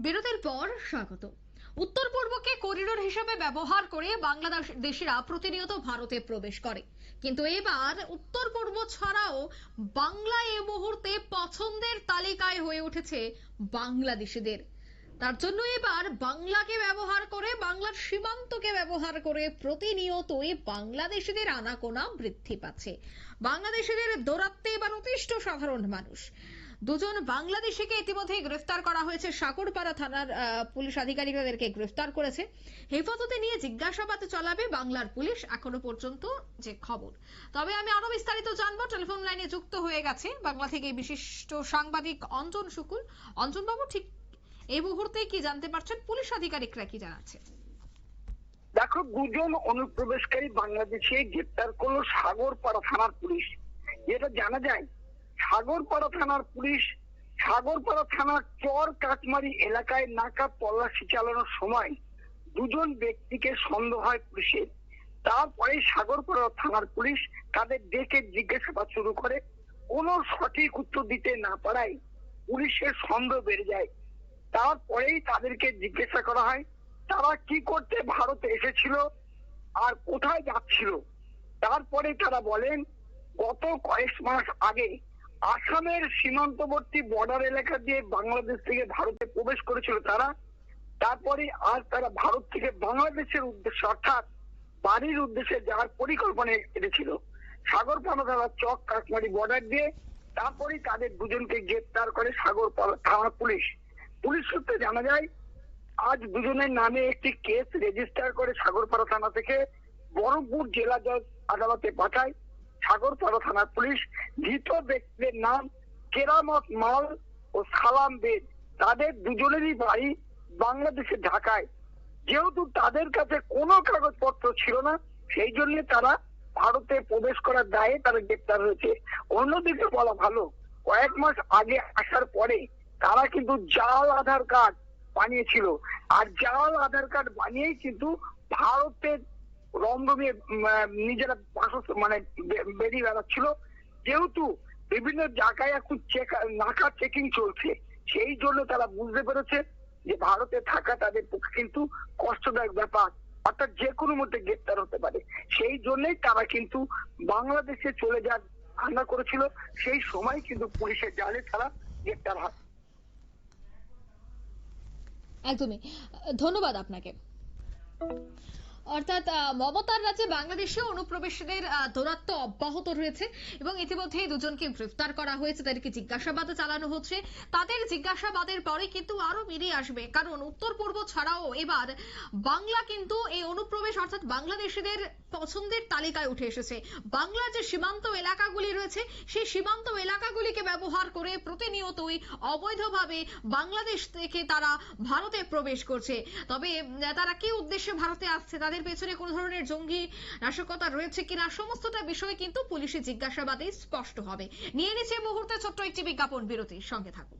বিরতির পর স্বাগত। উত্তর পূর্বকে করিডোর হিসেবে ব্যবহার করে বাংলাদেশিরা প্রতিনিয়ত ভারতে প্রবেশ করে, কিন্তু এবার উত্তর পূর্ব ছাড়াও বাংলা এই মুহূর্তে পছন্দের তালিকায় হয়ে উঠেছে বাংলাদেশিদের। তার জন্য এবার বাংলাকে ব্যবহার করে, বাংলার সীমান্তকে ব্যবহার করে প্রতিনিয়তই বাংলাদেশিদের আনাগোনা বৃদ্ধি পাচ্ছে। বাংলাদেশিদের দৌরাত্ম্যে এবার অতিষ্ঠ সাধারণ মানুষ। দুজন বাংলাদেশিকে ইতিমধ্যে গ্রেফতার করা হয়েছে। সাগরপাড়া থানার পুলিশ আধিকারিকদেরকে গ্রেফতার করেছে। হেফাজতে নিয়ে জিজ্ঞাসাবাদ চালাবে বাংলার পুলিশ, এখনো পর্যন্ত যে খবর। তবে আমি আরো বিস্তারিত জানবো। টেলিফোন লাইনে যুক্ত হয়ে গেছে বাংলা থেকে বিশিষ্ট সাংবাদিক অঞ্জন শুকুল। অঞ্জন বাবু, ঠিক এই মুহূর্তে কি জানতে পারছেন, পুলিশ আধিকারিকরা কি জানাচ্ছে? দেখো, দুজন অনুপ্রবেশকারী বাংলাদেশে গ্রেপ্তার করলো সাগরপাড়া থানার পুলিশ। যেটা জানা যায়, সাগরপাড়া থানার পুলিশ সাগরপাড়া থানার চর কাটমারি এলাকায় নাকা তল্লাশি চালানোর সময় দুজন ব্যক্তিকে সন্দেহ হয় পুলিশের। তারপরে সাগরপাড়া থানার পুলিশ তাদের ডেকে জিজ্ঞাসাবাদ শুরু করে। কোনো সঠিক উত্তর দিতে না পারায় পুলিশের সন্দেহ বেড়ে যায়। তারপরেই তাদেরকে জিজ্ঞাসা করা হয় তারা কি করতে ভারতে এসেছিল আর কোথায় যাচ্ছিল। তারপরে তারা বলেন, গত কয়েক মাস আগে আসামের সীমান্তবর্তী বর্ডার এলাকা দিয়ে বাংলাদেশ থেকে ভারতে প্রবেশ করেছিল তারা। তারপরে আজ তারা ভারত থেকে বাংলাদেশের উদ্দেশ্যে, অর্থাৎ বাড়ির উদ্দেশ্যে যাওয়ার পরিকল্পনা এসেছিল সাগরপাড়া চক কাকমারি বর্ডার দিয়ে। তারপরে তাদের দুজনকে গ্রেপ্তার করে সাগরপাড়া থানা পুলিশ। পুলিশ সূত্রে জানা যায়, আজ দুজনের নামে একটি কেস রেজিস্টার করে সাগরপাড়া থানা থেকে বহরমপুর জেলা জজ আদালতে পাঠায় সাগরপাড়া থানার পুলিশ। ধৃত ব্যক্তিদের নাম কেরামত মাল ও সালাম বেদ। তাদের দুজনেরই বাড়ি বাংলাদেশের ঢাকায়। যেহেতু তাদের কাছে কোনো কাগজপত্র ছিল না, সেই জন্য তারা ভারতে প্রবেশ করার দায়ে তারা গ্রেপ্তার হয়েছে। অন্যদিকে বলা ভালো, কয়েক মাস আগে আসার পরে তারা কিন্তু জাল আধার কার্ড বানিয়েছিল, আর জাল আধার কার্ড বানিয়েই কিন্তু ভারতের রমরমিয়ে নিজেরা বেরিয়ে বেড়াচ্ছিল। যেহেতু বিভিন্ন জায়গায় এখন নাকা চেকিং চলছে, সেই জন্য তারা বুঝতে পেরেছে যে ভারতে থাকা তাদের পক্ষে কিন্তু কষ্টদায়ক ব্যাপার, অর্থাৎ যে কোনো মধ্যে গ্রেপ্তার হতে পারে। সেই জন্যই তারা কিন্তু বাংলাদেশে চলে যাওয়ার ধারণা করেছিল। সেই সময় কিন্তু পুলিশের জালে তারা গ্রেপ্তার হয়। একদমই, ধন্যবাদ আপনাকে। অর্থাৎ মমতার রাজ্যে বাংলাদেশে অনুপ্রবেশীদের দৌরাত্ম্য অব্যাহত রয়েছে এবং ইতিমধ্যে দুজনকে গ্রেফতার করা হয়েছে, তাদেরকে জিজ্ঞাসাবাদ চালানো হচ্ছে। তাদের জিজ্ঞাসাবাদের পরে কিন্তু আরো বেরিয়ে আসবে, কারণ উত্তর পূর্ব ছাড়াও এবার বাংলা কিন্তু এই অনুপ্রবেশ অর্থাৎ বাংলাদেশিদের পছন্দের তালিকায় উঠে এসেছে। বাংলার যে সীমান্ত এলাকাগুলি রয়েছে, সেই সীমান্ত এলাকাগুলিকে ব্যবহার করে প্রতিনিয়তই অবৈধভাবে বাংলাদেশ থেকে তারা ভারতে প্রবেশ করছে। তবে তারা কি উদ্দেশ্যে ভারতে আসছে, তাদের পেছনে কোন ধরনের জঙ্গি নাশকতা রয়েছে কিনা, সমস্তটা বিষয় কিন্তু পুলিশের জিজ্ঞাসাবাদে স্পষ্ট হবে। নিয়ে নিচ্ছে মুহূর্তে ছোট্ট একটি বিজ্ঞাপন বিরতির সঙ্গে থাকুন।